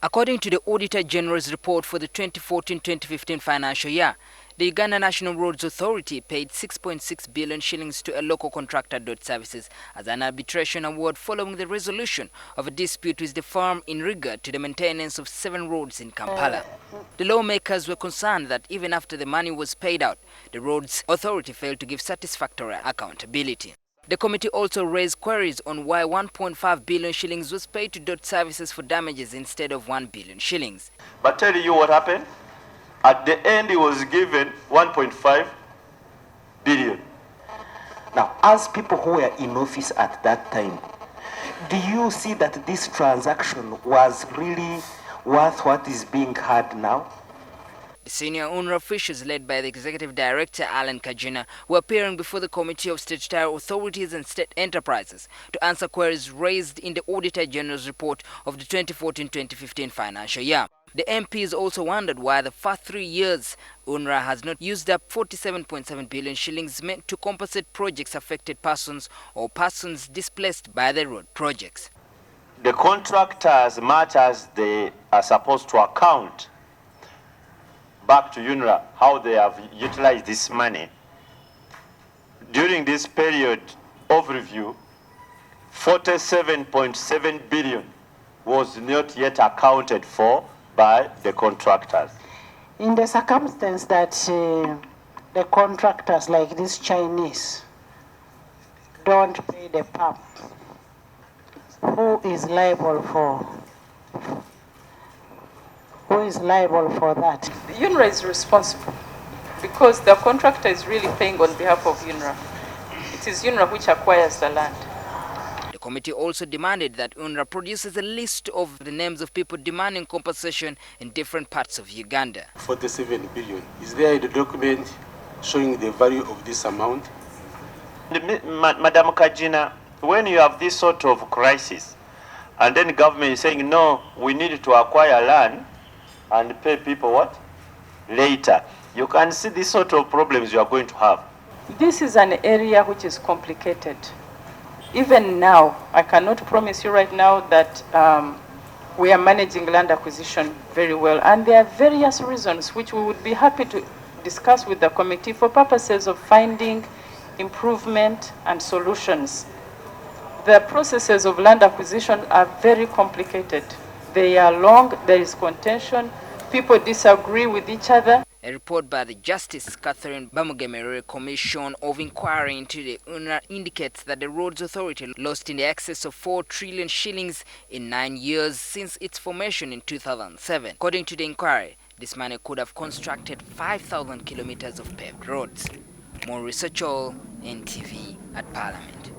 According to the Auditor General's report for the 2014-2015 financial year, the Uganda National Roads Authority paid 6.6 billion shillings to a local contractor, Services, as an arbitration award following the resolution of a dispute with the firm in regard to the maintenance of 7 roads in Kampala. The lawmakers were concerned that even after the money was paid out, the Roads Authority failed to give satisfactory accountability. The committee also raised queries on why 1.5 billion shillings was paid to Services for damages instead of 1 billion shillings. But tell you what happened? At the end, he was given 1.5 billion. Now, as people who were in office at that time, do you see that this transaction was really worth what is being had now? The senior UNRA officials, led by the Executive Director Alan Kajina, were appearing before the Committee of Statutory Authorities and State Enterprises to answer queries raised in the Auditor General's report of the 2014-2015 financial year. The MPs also wondered why the first 3 years UNRA has not used up 47.7 billion shillings meant to compensate projects affected persons or persons displaced by the road projects. The contractors, much as they are supposed to account back to UNRA how they have utilized this money, during this period of review, 47.7 billion was not yet accounted for by the contractors. In the circumstance that the contractors like these Chinese don't pay the pump, who is liable for that? UNRA is responsible because the contractor is really paying on behalf of UNRA. It is UNRA which acquires the land. The committee also demanded that UNRA produces a list of the names of people demanding compensation in different parts of Uganda. 47 billion. Is there a document showing the value of this amount? Madam Kajina, when you have this sort of crisis, and then government is saying, no, we need to acquire land and pay people what? Later. You can see this sort of problems you are going to have. This is an area which is complicated. Even now, I cannot promise you right now that we are managing land acquisition very well. And there are various reasons which we would be happy to discuss with the committee for purposes of finding improvement and solutions. The processes of land acquisition are very complicated. They are long, there is contention, people disagree with each other. A report by the Justice Catherine Bamugemerere Commission of Inquiry into the UNRA indicates that the Roads Authority lost in the excess of 4 trillion shillings in 9 years since its formation in 2007. According to the inquiry, this money could have constructed 5,000 kilometers of paved roads. More research all NTV at Parliament.